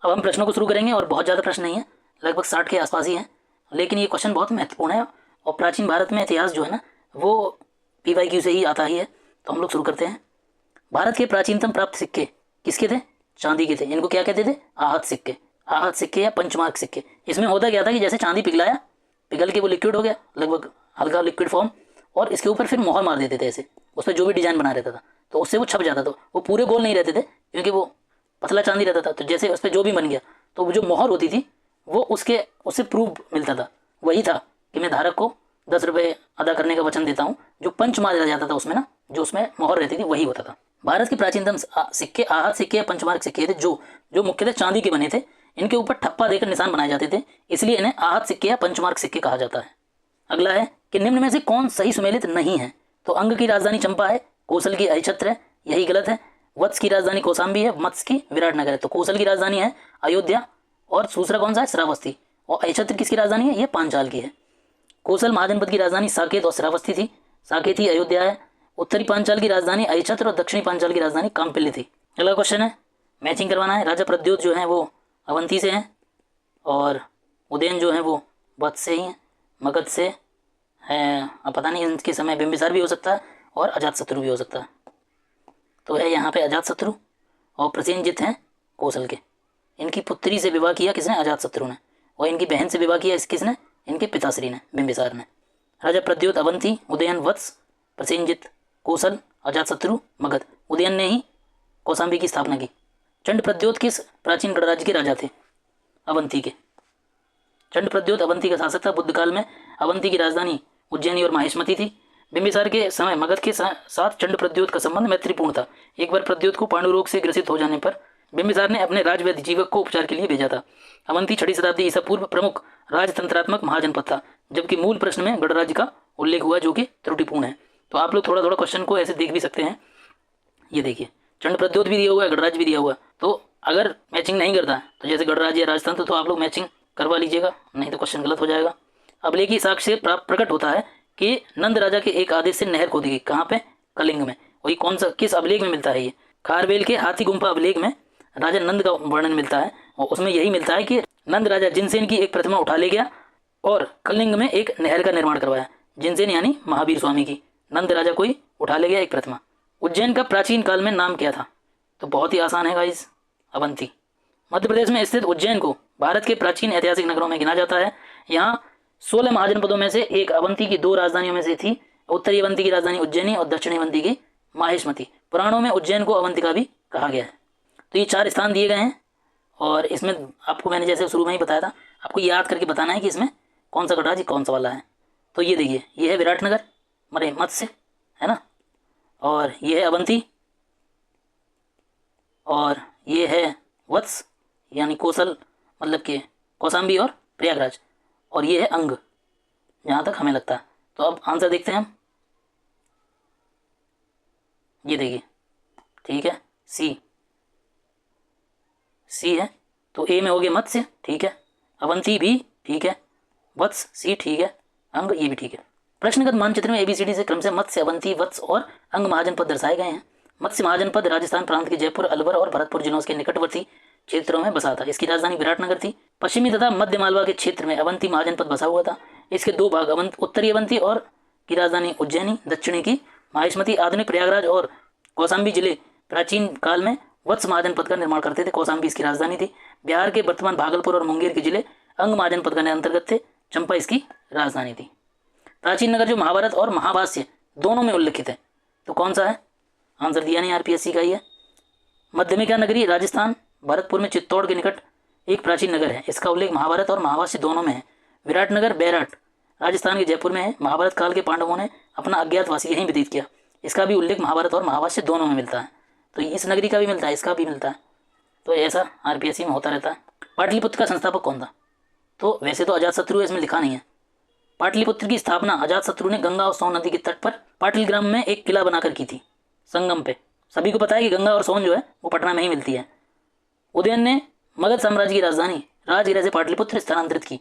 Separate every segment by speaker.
Speaker 1: अब हम प्रश्नों को शुरू करेंगे और बहुत ज़्यादा प्रश्न नहीं है, लगभग 60 के आसपास ही है, लेकिन ये क्वेश्चन बहुत महत्वपूर्ण है और प्राचीन भारत में इतिहास जो है ना वो PYQ से ही आता ही है। तो हम लोग शुरू करते हैं। भारत के प्राचीनतम प्राप्त सिक्के किसके थे? चांदी के थे। इनको क्या कहते थे? आहत सिक्के। आहत सिक्के या पंचमार्क सिक्के। इसमें होता क्या था कि जैसे चांदी पिघलाया, पिघल के वो लिक्विड हो गया, लगभग हल्का लिक्विड फॉर्म, और इसके ऊपर फिर मोहर मार देते थे ऐसे, उस पर जो भी डिजाइन बना रहता था तो उससे वो छप जाता था। वो पूरे गोल नहीं रहते थे क्योंकि वो पतला चांदी रहता था, तो जैसे उस पर जो भी बन गया तो वो जो मोहर होती थी वो उससे प्रूफ मिलता था। वही था कि मैं धारक को 10 रुपये अदा करने का वचन देता हूँ। जो पंच मारा जाता था उसमें ना, जो उसमें मोहर रहती थी वही होता था। भारत के प्राचीनतम सिक्के आहत सिक्के या पंचमार्क सिक्के थे, जो मुख्यतः चांदी के बने थे। इनके ऊपर ठप्पा देकर निशान बनाए जाते थे, इसलिए इन्हें आहत सिक्के या पंचमार्क सिक्के कहा जाता है। अगला है कि निम्न में से कौन सही सुमेलित नहीं है? तो अंग की राजधानी चंपा है, कौशल की अहिछत्र है, यही गलत है। वत्स की राजधानी कौशाम्बी है, मत्स्य की विराटनगर है। तो कौशल की राजधानी है अयोध्या, और दूसरा कौन सा है? श्रावस्ती। और अहिछत्र किसकी राजधानी है? ये पांचाल की है। कौशल महाजनपद की राजधानी साकेत और श्रावस्ती थी। साकेत ही अयोध्या है। उत्तरी पांचाल की राजधानी अहिछत्र और दक्षिणी पांचाल की राजधानी काम्पिल्य थी। अगला क्वेश्चन है, मैचिंग करवाना है। राजा प्रद्योत जो है वो अवंती से हैं, और उदयन जो है वो वत्स से ही हैं, मगध से है। अब पता नहीं इनके समय बिंबिसार भी हो सकता है और अजातशत्रु भी हो सकता है। तो है यहाँ पे अजातशत्रु, और प्रसेनजित हैं कौशल के। इनकी पुत्री से विवाह किया किसने? अजातशत्रु ने। और इनकी बहन से विवाह किया किसने? इनके पिताश्री ने, बिंबिसार ने। राजा प्रद्योत अवंती, उदयन वत्स, प्रसेनजित कौशल, अजातशत्रु मगध। उदयन ने ही कौशाम्बी की स्थापना की। चंड प्रद्योत किस प्राचीन गणराज्य के राजा थे? अवंती के। चंड प्रद्योत अवंती का शासक था। बुद्ध काल में अवंती की राजधानी उज्जैनी और माहिष्मती थी। बिंबिसार के समय मगध के साथ चंड प्रद्योत का संबंध मैत्रीपूर्ण था। एक बार प्रद्योत को पांडु रोग से ग्रसित हो जाने पर बिंबिसार ने अपने राजवैद्य जीवक को उपचार के लिए भेजा था। अवंती 6वीं शताब्दी ईसा पूर्व प्रमुख राजतंत्रात्मक महाजनपद था, जबकि मूल प्रश्न में गणराज्य का उल्लेख हुआ जो कि त्रुटिपूर्ण है। तो आप लोग थोड़ा थोड़ा क्वेश्चन को ऐसे देख भी सकते हैं। ये देखिए, चंड प्रद्योत भी दिया हुआ है, गणराज्य भी दिया हुआ है। तो अगर मैचिंग नहीं करता तो जैसे गणराज्य या राजतंत्र, तो आप लोग मैचिंग करवा लीजिएगा, नहीं तो क्वेश्चन गलत हो जाएगा। अबले की साक्ष्य से प्रकट होता है कि नंद राजा के एक आदेश से नहर खोदी गई। कहाँ पे? कलिंग में। वही कौन सा, किस अभिलेख में मिलता है? ये खारवेल के हाथी गुम्फा अभिलेख में राजा नंद का वर्णन मिलता है, और उसमें यही मिलता है कि नंद राजा जिनसेन की एक प्रतिमा उठा ले गया और कलिंग में एक नहर का निर्माण करवाया। जिनसेन यानी महावीर स्वामी की, नंद राजा कोई उठा ले गया एक प्रतिमा। उज्जैन का प्राचीन काल में नाम क्या था? तो बहुत ही आसान है गाइस, अवंती। मध्य प्रदेश में स्थित उज्जैन को भारत के प्राचीन ऐतिहासिक नगरों में गिना जाता है। यहाँ 16 महाजनपदों में से एक अवंती की 2 राजधानियों में से थी। उत्तरी अवंती की राजधानी उज्जैनी और दक्षिणी अवंती की माहिष्मती। पुराणों में उज्जैन को अवंतिका भी कहा गया है। तो ये 4 स्थान दिए गए हैं, और इसमें आपको मैंने जैसे शुरू में ही बताया था, आपको याद करके बताना है कि इसमें कौन सा गणराज्य कौन सा वाला है। तो ये देखिए, ये है विराटनगर, मरे मत्स्य है ना, और ये है अवंती, और ये है वत्स यानी कौशल, मतलब कि कौशाम्बी और प्रयागराज, और ये है अंग, जहाँ तक हमें लगता है। तो अब आंसर देखते हैं हम। ये देखिए, ठीक है, सी है। तो ए में हो गया मत्स्य, ठीक है, अवंती भी ठीक है, वत्स सी ठीक है, अंग ये भी ठीक है। प्रश्नगत मानचित्र में ABCD से क्रम से मत्स्य, अवंती, वत्स और अंग महाजनपद दर्शाए गए हैं। मत्स्य महाजनपद राजस्थान प्रांत के जयपुर, अलवर और भरतपुर जिलों के निकटवर्ती क्षेत्रों में बसा था। इसकी राजधानी विराटनगर थी। पश्चिमी तथा मध्य मालवा के क्षेत्र में अवंती महाजनपद बसा हुआ था। इसके 2 भाग, उत्तरी अवंती और की राजधानी उज्जैनी, दक्षिणी की माहिष्मती। आधुनिक प्रयागराज और कौशाम्बी जिले प्राचीन काल में वत्स महाजनपद का निर्माण करते थे। कौशाम्बी इसकी राजधानी थी। बिहार के वर्तमान भागलपुर और मुंगेर के जिले अंग महाजनपद का अंतर्गत थे। चंपा इसकी राजधानी थी। प्राचीन नगर जो महाभारत और महाभाष्य दोनों में उल्लिखित है, तो कौन सा है? आंसर दिया नहीं, RPSC का ही है। मध्यमिका नगरी राजस्थान, भरतपुर में चित्तौड़ के निकट एक प्राचीन नगर है। इसका उल्लेख महाभारत और महाभाष्य दोनों में है। विराटनगर बैराट राजस्थान के जयपुर में है। महाभारत काल के पांडवों ने अपना अज्ञातवासी यहीं व्यतीत किया। इसका भी उल्लेख महाभारत और महाभाष्य दोनों में मिलता है। तो इस नगरी का भी मिलता है, इसका भी मिलता है। तो ऐसा RPSC में होता रहता है। पाटलिपुत्र का संस्थापक कौन था? तो वैसे तो अजातशत्रु इसमें लिखा नहीं है। पाटलिपुत्र की स्थापना अजातशत्रु ने गंगा और सोन नदी के तट पर पाटिल ग्राम में एक किला बनाकर की थी, संगम पे। सभी को पता है कि गंगा और सोन जो है वो पटना में ही मिलती है। उदयन ने मगध साम्राज्य की राजधानी राजगृह से पाटलिपुत्र स्थानांतरित की।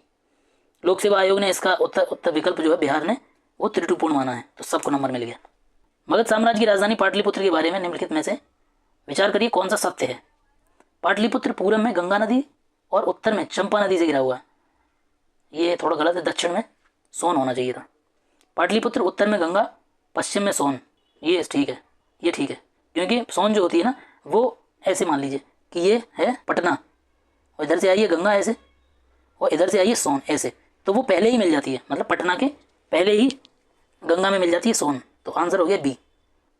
Speaker 1: लोक सेवा आयोग ने इसका उत्तर विकल्प जो है बिहार ने वो त्रुटिपूर्ण माना है, तो सबको नंबर मिल गया। मगध साम्राज्य की राजधानी पाटलिपुत्र के बारे में निम्नलिखित में से विचार करिए कौन सा सत्य है। पाटलिपुत्र पूरब में गंगा नदी और उत्तर में चंपा नदी से घिरा हुआ है। ये थोड़ा गलत है, दक्षिण में सोन होना चाहिए था। पाटलिपुत्र उत्तर में गंगा, पश्चिम में सोन, ये ठीक है, ये ठीक है। क्योंकि सोन जो होती है ना वो ऐसे मान लीजिए कि ये है पटना और इधर से आई है गंगा ऐसे और इधर से आई है सोन ऐसे, तो वो पहले ही मिल जाती है, मतलब पटना के पहले ही गंगा में मिल जाती है सोन। तो आंसर हो गया बी।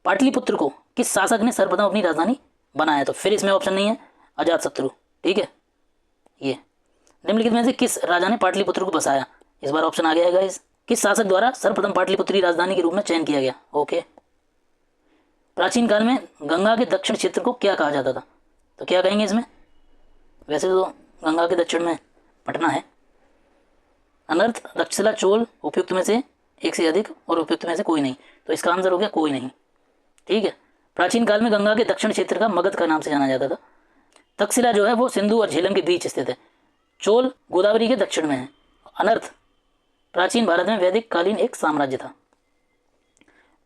Speaker 1: पाटलिपुत्र को किस शासक ने सर्वप्रथम अपनी राजधानी बनाया? तो फिर इसमें ऑप्शन नहीं है, अजातशत्रु। ठीक है, ये निम्नलिखित में से किस राजा ने पाटलिपुत्र को बसाया? इस बार ऑप्शन आ गया है गाइस। किस शासक द्वारा सर्वप्रथम पाटलिपुत्र की राजधानी के रूप में चयन किया गया? ओके। प्राचीन काल में गंगा के दक्षिण क्षेत्र को क्या कहा जाता था? तो क्या कहेंगे इसमें? वैसे तो गंगा के दक्षिण में पटना है। अनर्थ, तक्षशिला, चोल, उपयुक्त में से एक से अधिक और उपयुक्त में से कोई नहीं। तो इसका आंसर हो गया कोई नहीं। ठीक है। प्राचीन काल में गंगा के दक्षिण क्षेत्र का मगध का नाम से जाना जाता था। तक्षशिला जो है वो सिंधु और झेलम के बीच स्थित है। चोल गोदावरी के दक्षिण में है। अनर्थ प्राचीन भारत में वैदिक कालीन एक साम्राज्य था।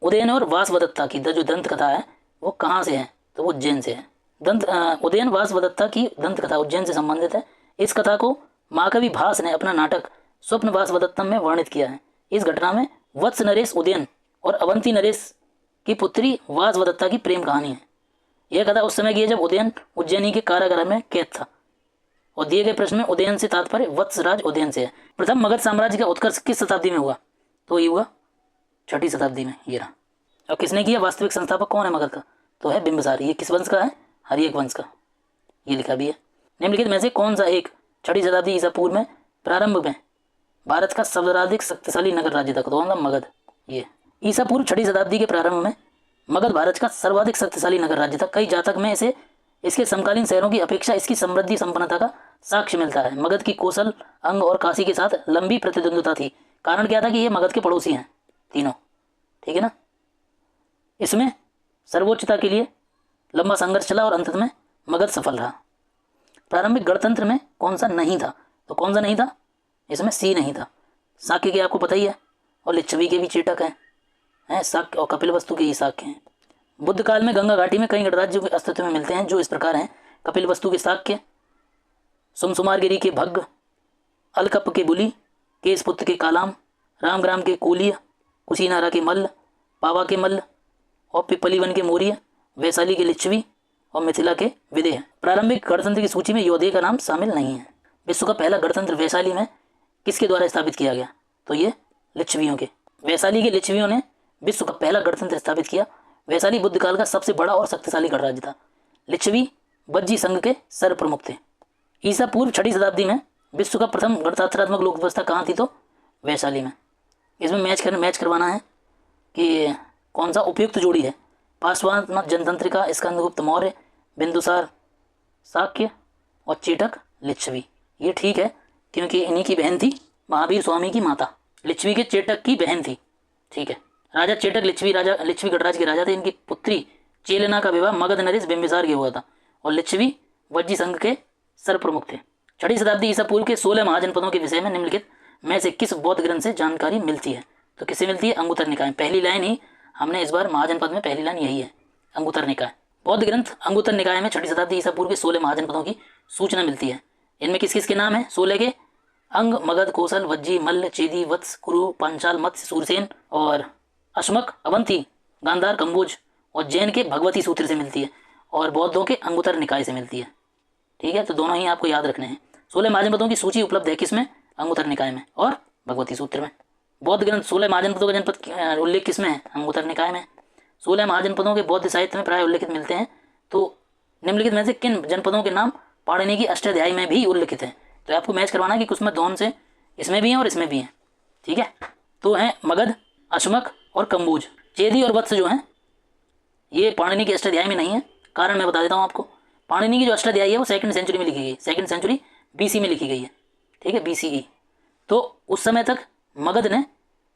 Speaker 1: उदयन और वासवदत्ता की जो दंत कथा है वो कहाँ से है? तो वो उज्जैन से है। उदयन वासवदत्ता की दंत कथा उज्जैन से संबंधित है। इस कथा को महाकवि भास ने अपना नाटक स्वप्न वासवदत्तम में वर्णित किया है। इस घटना में वत्स नरेश उदयन और अवंती नरेश की पुत्री वासवदत्ता की प्रेम कहानी है। यह कथा उस समय की है जब उदयन उज्जैनी के कारागार में कैद था। और दिए गए प्रश्न में उदयन से तात्पर्य वत्सराज उदयन से है। प्रथम मगध साम्राज्य का उत्कर्ष किस शताब्दी में हुआ? तो ये हुआ 6ठी शताब्दी में। ये रहा। और किसने किया? वास्तविक संस्थापक कौन है मगध का? तो है बिंबिसार। ये किस वंश का है? हर्यक वंश का। ये लिखा भी है। निम्नलिखित में से कौन सा एक 6ठी शताब्दी ईसा पूर्व में प्रारंभ में भारत का सर्वाधिक शक्तिशाली नगर राज्य था? कौन था? मगध। ये ईसा पूर्व 6ठी शताब्दी के प्रारंभ में मगध भारत का सर्वाधिक शक्तिशाली नगर राज्य था। कई जातक में इसे इसके समकालीन शहरों की अपेक्षा इसकी समृद्धि संपन्नता का साक्ष्य मिलता है। मगध की कौशल, अंग और काशी के साथ लंबी प्रतिद्वंद्विता थी। कारण क्या था? कि ये मगध के पड़ोसी हैं तीनों। ठीक है ना। इसमें सर्वोच्चता के लिए लंबा संघर्ष चला और अंत में मगध सफल रहा। प्रारंभिक गणतंत्र में कौन सा नहीं था? तो कौन सा नहीं था? इसमें सी नहीं था। शाक्य के आपको पता ही है और लिच्छवी के भी चेटक हैं शाक्य और कपिलवस्तु के ही शाक्य हैं। बुद्ध काल में गंगा घाटी में कई गणराज्यों के अस्तित्व में मिलते हैं जो इस प्रकार हैं: कपिलवस्तु के शाक्य, सुमसुमारगिरी के भग्ग, अलकप के बुली, केशपुत्र के कालाम, रामग्राम के कोलिय, कुशीनारा के मल्ल, पावा के मल्ल और पिपलीवन के मौर्य, वैशाली के लिच्छवी और मिथिला के विदेह। प्रारंभिक गणतंत्र की सूची में योधे का नाम शामिल नहीं है। विश्व का पहला गणतंत्र वैशाली में किसके द्वारा स्थापित किया गया? तो ये लिच्छवियों के। वैशाली के लिच्छवियों ने विश्व का पहला गणतंत्र स्थापित किया। वैशाली बुद्ध काल का सबसे बड़ा और शक्तिशाली गणराज्य था। लिच्छवी बज्जी संघ के सर्व प्रमुख थे। ईसा पूर्व 6ठी शताब्दी में विश्व का प्रथम गणतंत्रात्मक लोक व्यवस्था कहाँ थी? तो वैशाली में। इसमें मैच करवाना है कि कौन सा उपयुक्त जोड़ी है। पार्श्वनाथ जनतंत्रिका, स्कंदगुप्त मौर्य, बिंदुसार शाक्य और चेटक लिच्छवी। ये ठीक है क्योंकि इन्हीं की बहन थी महावीर स्वामी की माता। लिच्छवी के चेटक की बहन थी। ठीक है। राजा चेटक लिच्छवी गणराज्य के राजा थे। इनकी पुत्री चेलना का विवाह मगध नरेश बिंबिसार के हुआ था और लिच्छवी वज्जी संघ के सर्व प्रमुख थे। 6ठी शताब्दी ईसा पूर्व के 16 महाजनपदों के विषय में निम्नलिखित में से किस बौद्ध ग्रंथ से जानकारी मिलती है? तो किससे मिलती है? अंगुत्तर निकाय। पहली लाइन ही हमने इस बार महाजनपद में पहली लाइन यही है, अंगुत्तर निकाय। बौद्ध ग्रंथ अंगुत्तर निकाय में 6ठी शताब्दी ईसा पूर्व के 16 महाजनपदों की सूचना मिलती है। इनमें किस किस के नाम है? 16 के अंग, मगध, कौशल, वज्जी, मल्ल, चेदी, वत्स, कुरु, पांचाल, मत्स्य, सूरसेन और अश्मक, अवंती, गांधार, कंबोज और जैन के भगवती सूत्र से मिलती है और बौद्धों के अंगुत्तर निकाय से मिलती है। ठीक है। तो दोनों ही आपको याद रखने हैं। 16 महाजनपदों की सूची उपलब्ध है किसमें? अंगुत्तर निकाय में और भगवती सूत्र में। बौद्ध ग्रंथ 16 महाजनपदों का जनपद उल्लेख किसमें है? अंगुत्तर निकाय में। 16 महाजनपदों के बौद्ध साहित्य में प्राय उल्लेखित मिलते हैं। तो निम्नलिखित में से किन जनपदों के नाम पाणिनि की अष्टाध्यायी में भी उल्लिखित है? तो आपको मैच करवाना है कि कुछ में दोनों से इसमें भी हैं और इसमें भी हैं। ठीक है। तो हैं मगध, अश्मक और कंबोज। चेदी और वत्स जो हैं ये पाणिनि की अष्टाध्यायी में नहीं है। कारण मैं बता देता हूँ आपको। पाणिनि की जो अष्टाध्यायी है वो 2nd सेंचुरी में लिखी गई, 2nd सेंचुरी BC में लिखी गई है। ठीक है, BCE। तो उस समय तक मगध ने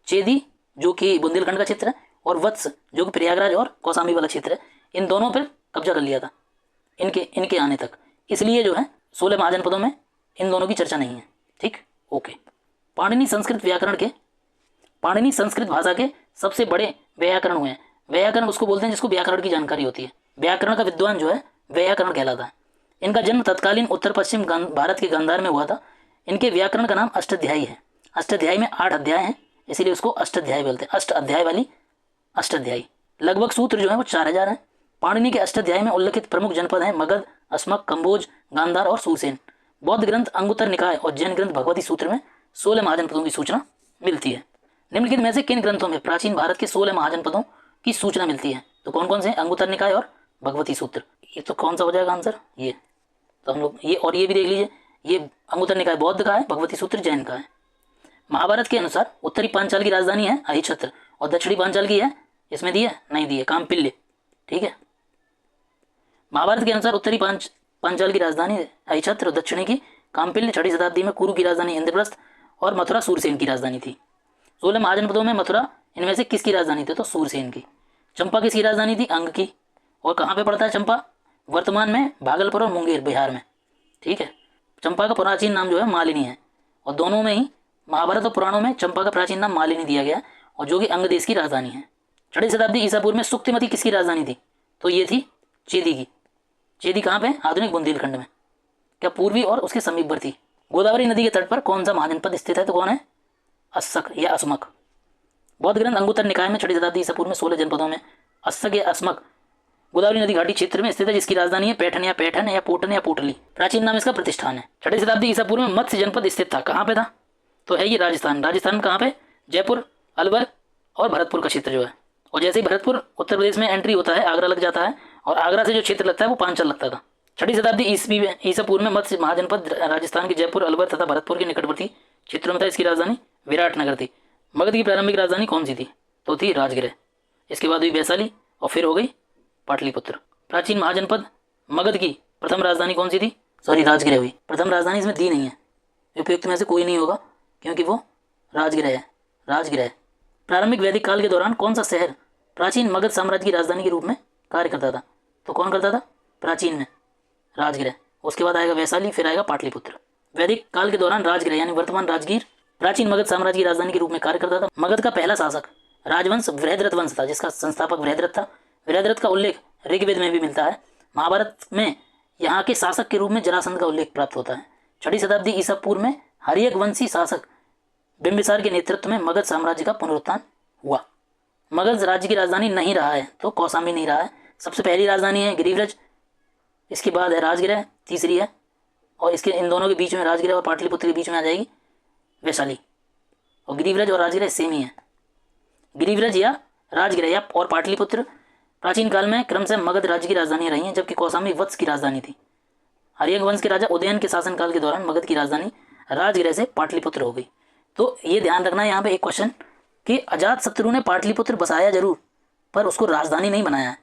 Speaker 1: चेदी जो कि बुंदेलखंड का क्षेत्र है और वत्स जो कि प्रयागराज और कौशाम्बी वाला क्षेत्र है, इन दोनों पर कब्जा कर लिया था इनके आने तक। इसलिए जो है 16 महाजनपदों में इन दोनों की चर्चा नहीं है। ठीक, ओके। पाणिनि संस्कृत भाषा के सबसे बड़े व्याकरण हुए हैं। व्याकरण उसको बोलते हैं जिसको व्याकरण की जानकारी होती है। व्याकरण का विद्वान जो है व्याकरण कहलाता है। इनका जन्म तत्कालीन उत्तर पश्चिम भारत के गांधार में हुआ था। इनके व्याकरण का नाम अष्टाध्यायी है। अष्टाध्यायी में 8 अध्याय हैं, इसीलिए उसको अष्टाध्यायी बोलते हैं। अष्ट अध्याय वाली अष्टाध्यायी। लगभग सूत्र जो है वो 4000 हैं। पाणिनि के अष्टाध्याय में उल्लेखित प्रमुख जनपद हैं मगध, अस्मक, कंबोज, गांधार और सूरसेन। बौद्ध ग्रंथ अंगुत्तर निकाय और जैन ग्रंथ भगवती सूत्र में 16 महाजनपदों की सूचना मिलती है। निम्नलिखित में से किन ग्रंथों में प्राचीन भारत के 16 महाजनपदों की सूचना मिलती है? तो कौन कौन से? अंगुत्तर निकाय और भगवती सूत्र। ये तो कौन सा हो जाएगा आंसर? ये तो हम लोग ये और ये भी देख लीजिए। ये अंगुत्तर निकाय बौद्ध का है, भगवती सूत्र जैन का है। महाभारत के अनुसार उत्तरी पांचाल की राजधानी है अहिछत्र और दक्षिणी पांचाल की है, इसमें दी है नहीं दी है, कामपिल्य। ठीक है, महाभारत के अनुसार उत्तरी पांचाल की राजधानी अहिछत्र और दक्षिणी की कामपिल्य। 6वीं शताब्दी में कुरु की राजधानी इंद्रप्रस्थ और मथुरा सूरसेन की राजधानी थी। 16 महाजनपदों में मथुरा इनमें से किसकी राजधानी थी? तो सूरसेन की। चंपा किसकी राजधानी थी? अंग की। और कहाँ पे पड़ता है चंपा? वर्तमान में भागलपुर और मुंगेर बिहार में। ठीक है, चंपा का प्राचीन नाम जो है मालिनी है और दोनों में ही महाभारत और पुराणों में चंपा का प्राचीन नाम मालिनी दिया गया और जो कि अंग देश की राजधानी है। 6वीं शताब्दी ईसा पूर्व में सुक्तिमती किसकी राजधानी थी? तो ये थी चेदी की। चेदी कहाँ पे? आधुनिक बुंदेलखंड में। क्या पूर्वी और उसके समीपवर्ती गोदावरी नदी के तट पर कौन सा महाजनपद स्थित है? तो कौन है? अस्सक या अस्मक। बौद्ध ग्रंथ अंगुत्तर निकाय में 6वीं शताब्दी ईसा पूर्व में 16 जनपदों में अस्सक या अस्मक गोदावरी नदी घाटी क्षेत्र में स्थित है, जिसकी राजधानी है पैठन या पोटन या पोटली। प्राचीन नाम इसका प्रतिष्ठान है। 6वीं शताब्दी ईसा पूर्व में मत्स्य जनपद स्थित था। कहाँ पे था? तो है ये राजस्थान। राजस्थान कहाँ पे? जयपुर, अलवर और भरतपुर का क्षेत्र जो है। और जैसे ही भरतपुर उत्तर प्रदेश में एंट्री होता है आगरा लग जाता है और आगरा से जो क्षेत्र लगता है वो पांचल लगता था। 6वीं शताब्दी ईसा पूर्व में मत्स्य महाजनपद राजस्थान के जयपुर, अलवर तथा भरतपुर के निकटवर्ती क्षेत्रों में था। इसकी राजधानी विराटनगर थी। मगध की प्रारंभिक राजधानी कौन सी थी? तो थी राजगृह। इसके बाद हुई वैशाली और फिर हो गई पाटलिपुत्र। प्राचीन महाजनपद मगध की प्रथम राजधानी कौन सी थी? सॉरी, राजगृह हुई। प्रथम राजधानी इसमें दी नहीं है, उपयुक्त में से कोई नहीं होगा क्योंकि वो राजगृह है। राजगृह। प्रारंभिक वैदिक काल के दौरान कौन सा शहर प्राचीन मगध साम्राज्य की राजधानी के रूप में कार्य करता था? तो कौन करता था? प्राचीन में राजगृह। उसके बाद आएगा वैशाली, फिर आएगा पाटलिपुत्र। वैदिक काल के दौरान राजगृह यानी वर्तमान राजगीर प्राचीन मगध साम्राज्य की राजधानी के रूप में कार्य करता था। मगध का पहला शासक राजवंश वृहद्रथ वंश था, जिसका संस्थापक वृहद्रथ था। वृहद्रथ का उल्लेख ऋग्वेद में भी मिलता है। महाभारत में यहाँ के शासक के रूप में जरासंध का उल्लेख प्राप्त होता है। 6वीं शताब्दी ईसा पूर्व में हर्यक वंशी शासक बिंबिसार के नेतृत्व में मगध साम्राज्य का पुनरुत्थान हुआ। मगध राज्य की राजधानी नहीं रहा है तो कौशाम्बी नहीं रहा है। सबसे पहली राजधानी है गिरिव्रज, इसके बाद है राजगृह, तीसरी है, और इसके इन दोनों के बीच में राजगृह और पाटलिपुत्र के बीच में आ जाएगी वैशाली। और गिरिव्रज और राजगृह सेम ही है। गिरिव्रज या राजगृह या और पाटलिपुत्र प्राचीन काल में क्रमशः मगध राज्य की राजधानी रही हैं, जबकि कौशाम्बी वत्स की राजधानी थी। हर्यक वंश के राजा उदयन के शासनकाल के दौरान मगध की राजधानी राजगृह से पाटलिपुत्र हो गई। तो ये ध्यान रखना है यहाँ पे एक क्वेश्चन कि अजातशत्रु ने पाटलिपुत्र बसाया जरूर पर उसको राजधानी नहीं बनाया है।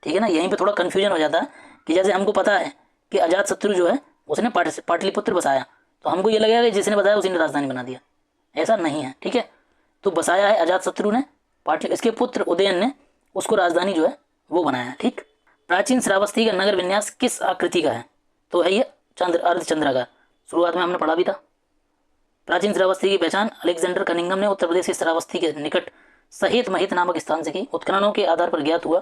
Speaker 1: ठीक है ना, यहीं पे थोड़ा कन्फ्यूजन हो जाता है कि जैसे हमको पता है कि अजातशत्रु जो है उसने पाटलिपुत्र बसाया तो हमको ये लगेगा कि जिसने बताया उसी ने राजधानी बना दिया। ऐसा नहीं है। ठीक है, तो बसाया है अजातशत्रु ने, इसके पुत्र उदयन ने उसको राजधानी जो है वो बनाया। ठीक। प्राचीन श्रावस्ती का नगर विन्यास किस आकृति का है? तो है ये अर्धचंद्राकार। शुरुआत में हमने पढ़ा भी था। प्राचीन श्रावस्ती की पहचान अलेक्जेंडर कनिंघम ने उत्तर प्रदेश के श्रावस्ती के निकट सहित महित नामक स्थान से की। उत्खननों के आधार पर ज्ञात हुआ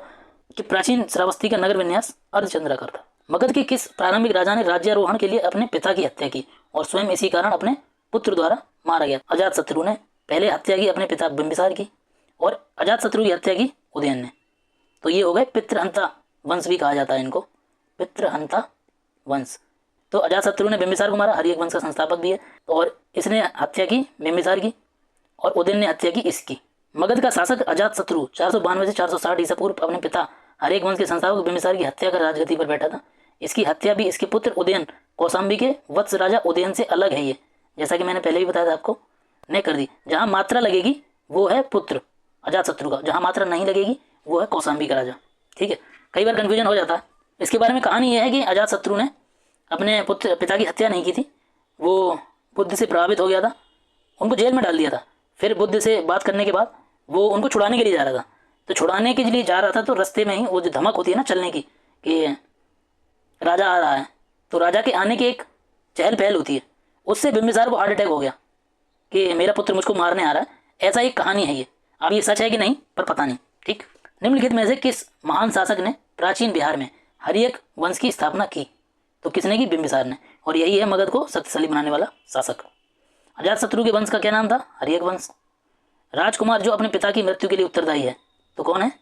Speaker 1: कि प्राचीन श्रावस्ती का नगर विन्यास अर्धचंद्राकार था। मगध के किस प्रारंभिक राजा ने राज्यारोहण के लिए अपने पिता की हत्या की और स्वयं इसी कारण अपने पुत्र द्वारा मारा गया? अजातशत्रु ने पहले हत्या की अपने पिता बिंबिसार की और अजातशत्रु की हत्या की उदयन ने। तो ये हो गए पितृहंता वंश भी कहा जाता है इनको, पितृहंता वंश। तो अजातशत्रु ने बिंबिसार को मारा, हर्यक वंश का संस्थापक भी है, और इसने हत्या की बिंबिसार की और उदयन ने हत्या की इसकी। मगध का शासक अजातशत्रु 492 से 460 ईसा पूर्व अपने पिता हर्यक वंश के संस्थापक बिंबिसार की हत्या कर राजगद्दी पर बैठा था। इसकी हत्या भी इसके पुत्र उदयन कौशाम्बी के वत्स राजा उदयन से अलग है। ये जैसा कि मैंने पहले भी बताया था आपको ने कर दी। जहाँ मात्रा लगेगी वो है पुत्र अजातशत्रु का, जहाँ मात्रा नहीं लगेगी वो है कौशाम्बी का राजा। ठीक है, कई बार कन्फ्यूजन हो जाता है। इसके बारे में कहानी यह है कि अजातशत्रु ने अपने पिता की हत्या नहीं की थी, वो बुद्ध से प्रभावित हो गया था, उनको जेल में डाल दिया था। फिर बुद्ध से बात करने के बाद वो उनको छुड़ाने के लिए जा रहा था। तो छुड़ाने के लिए जा रहा था तो रास्ते में ही वो जो धमक होती है ना चलने की कि राजा आ रहा है, तो राजा के आने की एक चहल पहल होती है, उससे बिंबिसार को हार्ट अटैक हो गया कि मेरा पुत्र मुझको मारने आ रहा है। ऐसा एक कहानी है ये। अब ये सच है कि नहीं पर पता नहीं। ठीक। निम्नलिखित में से किस महान शासक ने प्राचीन बिहार में हर्यक वंश की स्थापना की? तो किसने की? बिंबिसार ने। और यही है मगध को शक्तिशाली बनाने वाला शासक। अजातशत्रु के वंश का क्या नाम था? हर्यक वंश। राजकुमार जो अपने पिता की मृत्यु के लिए उत्तरदायी है, तो कौन है?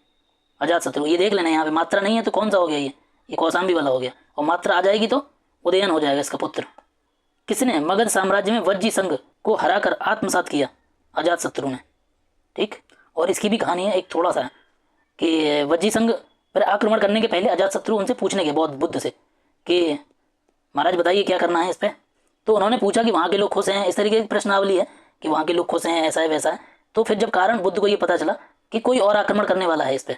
Speaker 1: अजातशत्रु। ये देख लेना, यहाँ पे मात्रा नहीं है तो कौन सा हो गया? ये कौशाम्बी वाला हो गया, और मात्रा आ जाएगी तो उदयन हो जाएगा इसका पुत्र। किसने मगध साम्राज्य में वज्जी संघ को हराकर आत्मसात किया? अजातशत्रु ने। ठीक, और इसकी भी कहानी है एक थोड़ा सा, कि वज्जी संघ पर आक्रमण करने के पहले अजातशत्रु उनसे पूछने के बौद्ध बुद्ध से कि महाराज बताइए क्या करना है इस पर। तो उन्होंने पूछा कि वहाँ के लोग खुश हैं, इस तरीके की प्रश्नावली है कि वहाँ के लोग खुश हैं, ऐसा है वैसा है। तो फिर जब कारण बुद्ध को ये पता चला कि कोई और आक्रमण करने वाला है इस पर,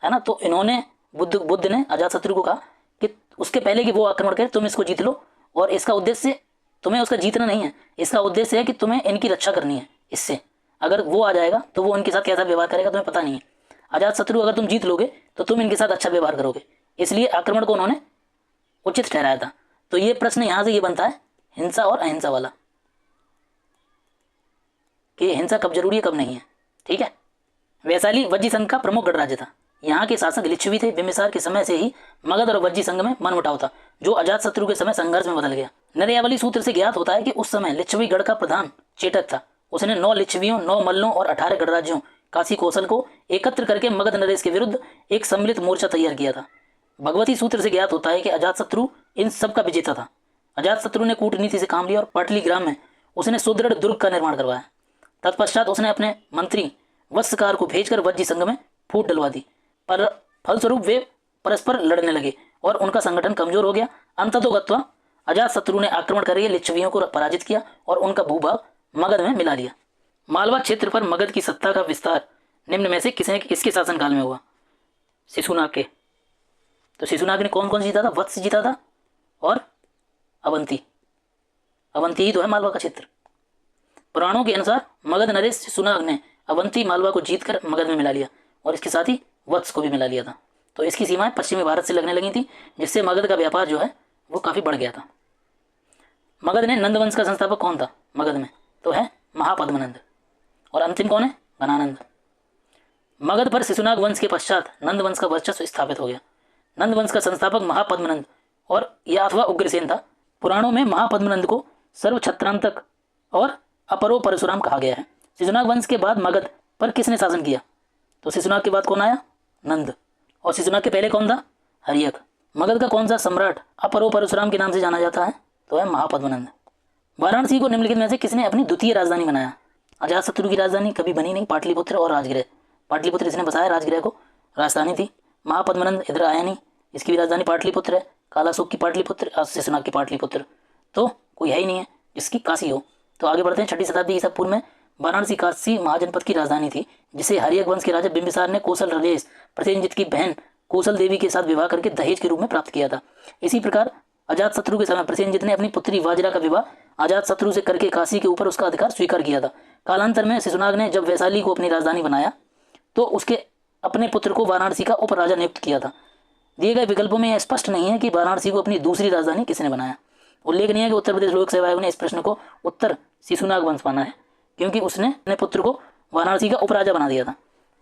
Speaker 1: है ना, तो इन्होंने बुद्ध ने अजातशत्रु को कहा कि उसके पहले कि वो आक्रमण करे तुम इसको जीत लो, और इसका उद्देश्य तुम्हें उसका जीतना नहीं है, इसका उद्देश्य है कि तुम्हें इनकी रक्षा करनी है। इससे अगर वो आ जाएगा तो वो उनके साथ कैसा व्यवहार करेगा तुम्हें पता नहीं है। अजातशत्रु अगर तुम जीत लोगे तो तुम इनके साथ अच्छा व्यवहार करोगे, इसलिए आक्रमण को उन्होंने उचित ठहराया था। तो ये प्रश्न यहाँ से ये बनता है हिंसा और अहिंसा वाला, कि हिंसा कब जरूरी है कब नहीं है। ठीक है। वैशाली वज्जी संघ का प्रमुख गणराज्य था। यहाँ के शासक लिच्छवी थे। बिंबिसार के समय से ही मगध और वज्जी संघ में मनमुटाव था, जो अजातशत्रु के समय संघर्ष में बदल गया। नरयावली सूत्र से ज्ञात होता है कि उस समय लिच्छवी गढ़ का प्रधान चेटक था। उसने 9 लिच्छवियों, 9 मल्लों और 18 गणराज्यों काशी कौशल को एकत्र करके मगध नरेश के विरुद्ध एक सम्मिलित मोर्चा तैयार किया था। भगवती सूत्र से ज्ञात होता है कि अजातशत्रु इन सब का विजेता था। अजातशत्रु ने कूटनीति से काम लिया और पाटलीग्राम में उसने सुदृढ़ दुर्ग का निर्माण करवाया। तत्पश्चात उसने अपने मंत्री वत्सकार को भेजकर वज्जी संघ में फूट डलवा दी, पर फलस्वरूप वे परस्पर लड़ने लगे और उनका संगठन कमजोर हो गया। अंततोगत्वा अजातशत्रु ने आक्रमण करके लिच्छवियों को पराजित किया और उनका भूभाग मगध में मिला लिया। मालवा क्षेत्र पर मगध की सत्ता का विस्तार निम्न में से किसके शासनकाल में हुआ? शिशुनाग के। तो शिशुनाग ने कौन कौन जीता था? वत्स जीता था और अवंती। अवंती ही तो है मालवा का क्षेत्र। पुराणों के अनुसार मगध नरेश शिशुनाग ने अवंती मालवा को जीतकर मगध में मिला लिया और इसके साथ ही वत्स को भी मिला लिया था। तो इसकी सीमाएं पश्चिमी भारत से लगने लगी थी, जिससे मगध का व्यापार जो है वो काफ़ी बढ़ गया था। मगध ने नंदवंश का संस्थापक कौन था मगध में? तो है महापद्मनंद। और अंतिम कौन है? घनानंद। मगध पर शिशुनाग वंश के पश्चात नंदवंश का वर्चस्व स्थापित हो गया। नंदवंश का संस्थापक महापद्मनंद और या अथवा उग्रसेन था। पुराणों में महापद्मनंद को सर्वछत्रांतक और अपरो परशुराम कहा गया है। शिशुनाग वंश के बाद मगध पर किसने शासन किया? तो शिशुनाग के बाद कौन आया? नंद। और शिशुनाग के पहले कौन था? हर्यक। मगध का कौन सा सम्राट अपरो परशुराम के नाम से जाना जाता है? तो है महापद्मनंद। वाराणसी को निम्नलिखित में से किसने अपनी द्वितीय राजधानी बनाया? अजातशत्रु की राजधानी कभी बनी नहीं, पाटलिपुत्र और राजगृह। पाटलिपुत्र इसने बसाया, राजगृह को राजधानी थी। महापद्मनंद इधर आया नहीं, इसकी भी राजधानी पाटलिपुत्र है। कालाशोक की पाटलिपुत्र और शिशुनाग की पाटलिपुत्र, तो कोई है ही नहीं है जिसकी काशी हो। तो आगे बढ़ते हैं। 6वीं शताब्दी ईसा पूर्व में वाराणसी काशी महाजनपद की राजधानी थी, जिसे हर्यक वंश के राजा बिंबिसार ने कौशल नरेश प्रसेनजित की बहन कौशल देवी के साथ विवाह करके दहेज के रूप में प्राप्त किया था। इसी प्रकार अजातशत्रु के समय प्रसेनजित ने अपनी पुत्री वाजरा का विवाह अजातशत्रु से करके काशी के ऊपर उसका अधिकार स्वीकार किया था। कालांतर में शिशुनाग ने जब वैशाली को अपनी राजधानी बनाया तो उसके अपने पुत्र को वाराणसी का उपराजा नियुक्त किया था। दिए गए विकल्पों में यह स्पष्ट नहीं है कि वाराणसी को अपनी दूसरी राजधानी किसने बनाया। उल्लेखनीय है कि उत्तर प्रदेश लोक सेवा आयोग ने इस प्रश्न को उत्तर शिशुनाग वंश माना है, क्योंकि उसने अपने पुत्र को वाराणसी का उपराजा बना दिया था।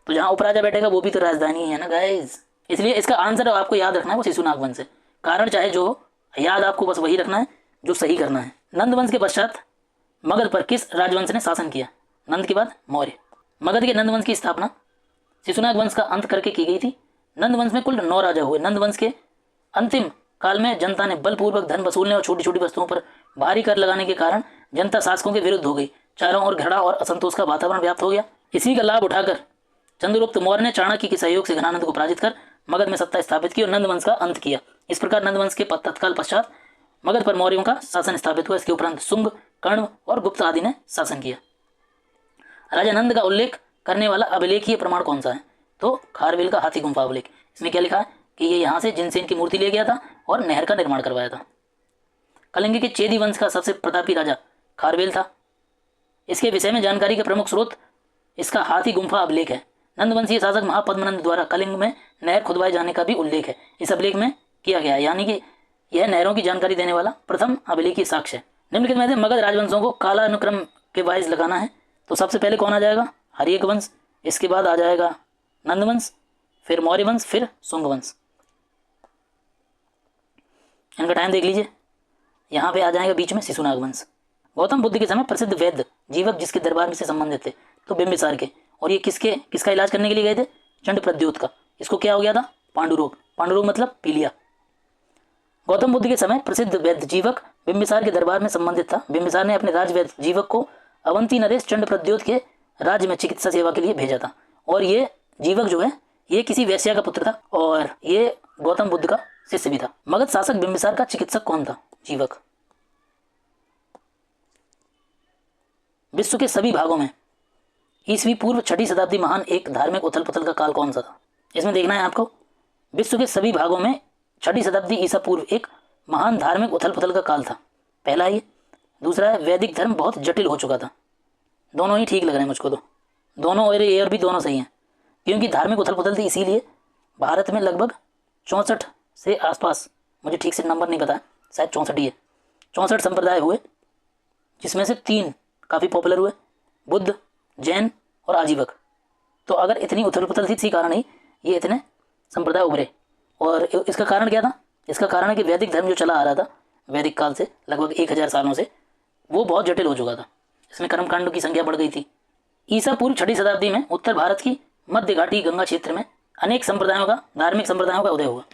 Speaker 1: तो जहाँ उपराजा बैठेगा वो भी तो राजधानी ही है ना गाइज। इसलिए इसका आंसर आपको याद रखना है वो शिशुनाग वंश है। कारण चाहे जो हो, याद आपको बस वही रखना है जो सही करना है। नंद वंश के पश्चात मगध पर किस राजवंश ने शासन किया? नंद के बाद मौर्य। मगध के नंद वंश की स्थापना शिशुनाग वंश का अंत करके की गई थी। नंद वंश में कुल 9 राजा हुए। नंद वंश के अंतिम काल में जनता ने बलपूर्वक धन वसूलने और छोटी छोटी वस्तुओं पर भारी कर लगाने के कारण जनता शासकों के विरुद्ध हो गई। चारों ओर घृणा और असंतोष का वातावरण व्याप्त हो गया। इसी का लाभ उठाकर चंद्रगुप्त मौर्य ने चाणक्य के सहयोग से घनानंद को पराजित कर मगध में सत्ता स्थापित की और नंद वंश का अंत किया। इस प्रकार नंद वंश के तत्काल पश्चात मगध पर मौर्यों का शासन स्थापित हुआ। इसके उपरांत शुंग, कर्ण और गुप्त आदि ने शासन किया। राजा नंद का उल्लेख करने वाला अभिलेखीय प्रमाण कौन सा है? तो खारवेल का हाथी गुम्फा अभिलेख। इसमें क्या लिखा है कि ये यहाँ से जिनसेन की मूर्ति ले गया था और नहर का निर्माण करवाया था। कलिंग के चेदी वंश का सबसे प्रतापी राजा खारवेल था। इसके विषय में जानकारी का प्रमुख स्रोत इसका हाथी गुम्फा अभिलेख है। नंदवंशीय शासक महापद्मनंद द्वारा कलिंग में नहर खुदवाए जाने का भी उल्लेख है इस अभिलेख में किया गया है, यानी कि यह नहरों की जानकारी देने वाला प्रथम अभिलेखीय साक्ष्य है। निम्नलिखित में से मगध राजवंशों को कालानुक्रम के वाइज लगाना है तो सबसे पहले कौन आ जाएगा? हर्यक वंश, इसके बाद आ जाएगा नंदवंश, फिर मौर्य वंश, फिर शुंग वंश। इनका टाइम देख लीजिए। यहाँ पे आ जाएगा बीच में शिशु नागवंश। गौतम बुद्ध के समय प्रसिद्ध वैद्य जीवक जिसके दरबार में से संबंधित थे तो बिंबिसार के, और ये किसका इलाज करने के लिए गए थे? चंड प्रद्योत का। इसको क्या हो गया था? पांडु रोग। पांडु रोग मतलब पीलिया। गौतम बुद्ध के समय प्रसिद्ध वैद्य जीवक बिंबिसार के दरबार में संबंधित था। बिंबिसार ने अपने राजवैद्य जीवक को अवंती नरेश चंड प्रद्योत के राज्य में चिकित्सा सेवा के लिए भेजा था। और ये जीवक जो है ये किसी वैश्या का पुत्र था और ये गौतम बुद्ध का शिष्य भी था। मगध शासक बिंबिसार का चिकित्सक कौन था? जीवक। विश्व के सभी भागों में ईसवी पूर्व 6ठी शताब्दी महान एक धार्मिक उथल पुथल का काल कौन सा था? इसमें देखना है आपको। विश्व के सभी भागों में 6ठी शताब्दी ईसा पूर्व एक महान धार्मिक उथल पुथल का काल था। पहला ये। दूसरा है वैदिक धर्म बहुत जटिल हो चुका था। दोनों ही ठीक लग रहे हैं मुझको तो, दोनों और ये और भी दोनों सही हैं, क्योंकि धार्मिक उथल पुथल थी इसीलिए भारत में लगभग 64 से आसपास, मुझे ठीक से नंबर नहीं पता, शायद 64 ही है, 64 संप्रदाय हुए, जिसमें से 3 काफ़ी पॉपुलर हुए, बुद्ध, जैन और आजीवक। तो अगर इतनी उथल पुथल थी इसी कारण ही ये इतने संप्रदाय उभरे। और इसका कारण क्या था? इसका कारण है कि वैदिक धर्म जो चला आ रहा था वैदिक काल से लगभग 1000 सालों से, वो बहुत जटिल हो चुका था। इसमें कर्मकांडों की संख्या बढ़ गई थी। ईसा पूर्व 6ठी शताब्दी में उत्तर भारत की मध्य घाटी गंगा क्षेत्र में अनेक संप्रदायों का, धार्मिक संप्रदायों का उदय हुआ।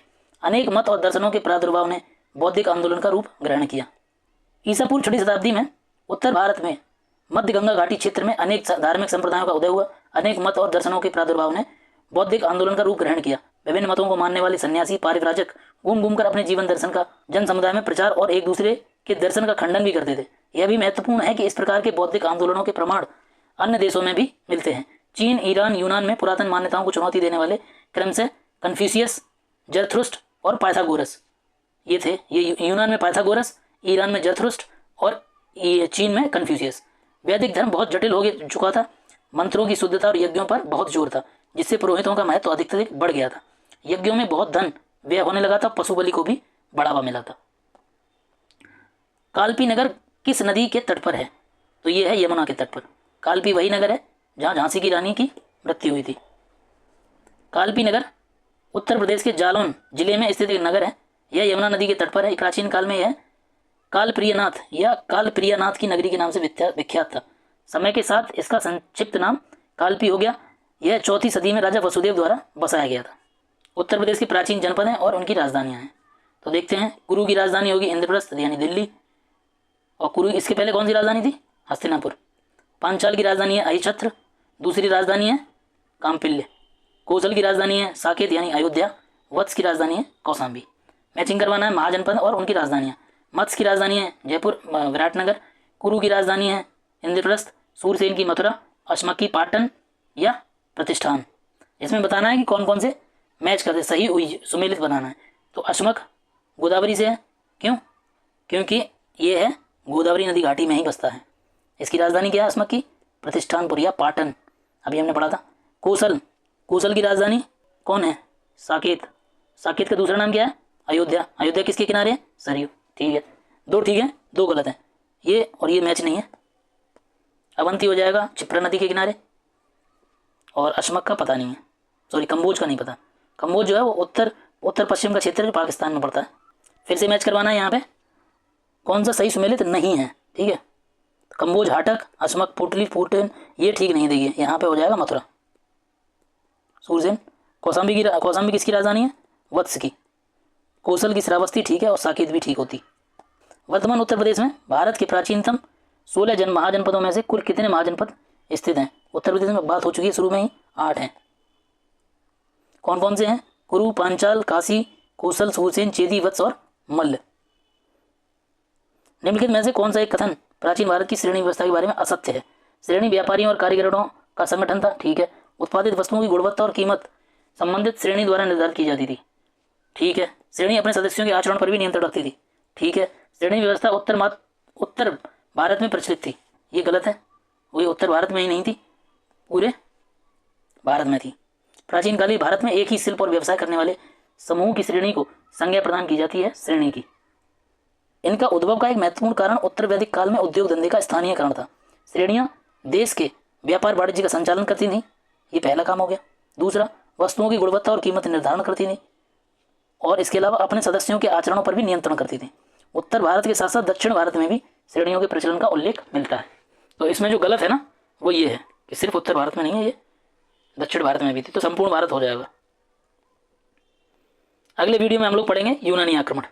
Speaker 1: अनेक मत और दर्शनों के प्रादुर्भाव ने बौद्धिक आंदोलन का रूप ग्रहण किया। ईसा पूर्व 6ठी शताब्दी में उत्तर भारत में मध्य गंगा घाटी क्षेत्र में अनेक धार्मिक संप्रदायों का उदय हुआ। अनेक मत और दर्शनों के प्रादुर्भाव ने बौद्धिक आंदोलन का रूप ग्रहण किया। विभिन्न मतों को मानने वाले सन्यासी पारिव्राजक घूम घूमकर अपने जीवन दर्शन का जन समुदाय में प्रचार और एक दूसरे के दर्शन का खंडन भी करते थे। यह भी महत्वपूर्ण है कि इस प्रकार के बौद्धिक आंदोलनों के प्रमाण अन्य देशों में भी मिलते हैं। चीन, ईरान, यूनान में पुरातन मान्यताओं को चुनौती देने वाले क्रम से कन्फ्यूशियस, जरथुस्ट्र और पाइथागोरस ये थे। ये यूनान में पाइथागोरस, ईरान में जरथुस्ट्र और चीन में कन्फ्यूशियस। वैदिक धर्म बहुत जटिल हो चुका था। मंत्रों की शुद्धता और यज्ञों पर बहुत जोर था, जिससे पुरोहितों का महत्व अधिक से अधिक बढ़ गया था। यज्ञों में बहुत धन व्यय होने लगा था। पशु बलि को भी बढ़ावा मिला था। कालपी नगर किस नदी के तट पर है? तो ये है यमुना के तट पर। कालपी वही नगर है जहाँ झांसी की रानी की मृत्यु हुई थी। कालपी नगर उत्तर प्रदेश के जालौन जिले में स्थित एक नगर है। यह यमुना नदी के तट पर है। प्राचीन काल में यह कालप्रियनाथ या कालप्रियनाथ की नगरी के नाम से विख्यात था। समय के साथ इसका संक्षिप्त नाम कालपी हो गया। यह 4वीं सदी में राजा वसुदेव द्वारा बसाया गया था। उत्तर प्रदेश के प्राचीन जनपद हैं और उनकी राजधानियां हैं। तो देखते हैं, कुरु की राजधानी होगी इंद्रप्रस्थ यानी दिल्ली। और कुरु इसके पहले कौन सी राजधानी थी? हस्तिनापुर। पांचाल की राजधानी है अहिछत्र। दूसरी राजधानी है काम्पिल्य। कौशल की राजधानी है साकेत यानी अयोध्या। वत्स की राजधानी है कौशाम्बी। मैचिंग करवाना है महाजनपद और उनकी राजधानियाँ। मत्स्य की राजधानी है जयपुर विराटनगर। कुरु की राजधानी है इंद्रप्रस्थ। सूरसेन की मथुरा। अश्मक की पाटन या प्रतिष्ठान। इसमें बताना है कि कौन कौन से मैच करते, सही हुई सुमेलित बनाना है। तो अश्मक गोदावरी से है। क्यों? क्योंकि ये है गोदावरी नदी घाटी में ही बसता है। इसकी राजधानी क्या है अश्मक की? प्रतिष्ठानपुर या पाटन, अभी हमने पढ़ा था। कौशल, कौशल की राजधानी कौन है? साकेत। साकेत का दूसरा नाम क्या है? अयोध्या। अयोध्या किसके किनारे है? सरयू। ठीक है, 2 ठीक है, 2 गलत है। ये और ये मैच नहीं है। अवंती हो जाएगा क्षिप्रा नदी के किनारे। और अश्मक का पता नहीं है, सॉरी कंबोज का नहीं पता। कंबोज जो है वो उत्तर पश्चिम का क्षेत्र जो पाकिस्तान में पड़ता है। फिर से मैच करवाना है यहाँ पे कौन सा सही सुमेलित नहीं है। ठीक है, कंबोज हाटक, अश्मक पुटली पुटन ये ठीक नहीं देगी। यहाँ पे हो जाएगा मथुरा। सूरसेन। कौशाम्बी किसकी राजधानी है? वत्स की। कौशल की श्रावस्ती ठीक है और साकेत भी ठीक होती। वर्तमान उत्तर प्रदेश में भारत के प्राचीनतम 16 महाजनपदों में से कुल कितने महाजनपद स्थित हैं? उत्तर प्रदेश में बात हो चुकी है शुरू में ही, 8 हैं। कौन कौन से हैं? कुरु, पांचाल, काशी, कौशल, सूरसेन, चेदी, वत्स और मल्ल। निम्नलिखित में से कौन सा एक कथन प्राचीन भारत की श्रेणी व्यवस्था के बारे में असत्य है? श्रेणी व्यापारियों और कारीगरों का संगठन था। ठीक है। उत्पादित वस्तुओं की गुणवत्ता और कीमत संबंधित श्रेणी द्वारा निर्धारित की जाती थी। ठीक है। श्रेणी अपने सदस्यों के आचरण पर भी नियंत्रण रखती थी। ठीक है। श्रेणी व्यवस्था उत्तर भारत में प्रचलित थी। ये गलत है, वही उत्तर भारत में ही नहीं थी, पूरे भारत में थी। प्राचीन कालीन भारत में एक ही शिल्प और व्यवसाय करने वाले समूह की श्रेणी को संज्ञा प्रदान की जाती है, श्रेणी की। इनका उद्भव का एक महत्वपूर्ण कारण उत्तर वैदिक काल में उद्योग धंधे का स्थानीयकरण था। श्रेणियां देश के व्यापार वाणिज्य का संचालन करती थी, ये पहला काम हो गया। दूसरा, वस्तुओं की गुणवत्ता और कीमत निर्धारण करती थी। और इसके अलावा अपने सदस्यों के आचरणों पर भी नियंत्रण करती थी। उत्तर भारत के साथ साथ दक्षिण भारत में भी श्रेणियों के प्रचलन का उल्लेख मिलता है। तो इसमें जो गलत है ना वो ये है कि सिर्फ उत्तर भारत में नहीं है, ये दक्षिण भारत में भी थी, तो संपूर्ण भारत हो जाएगा। अगले वीडियो में हम लोग पढ़ेंगे यूनानी आक्रमण।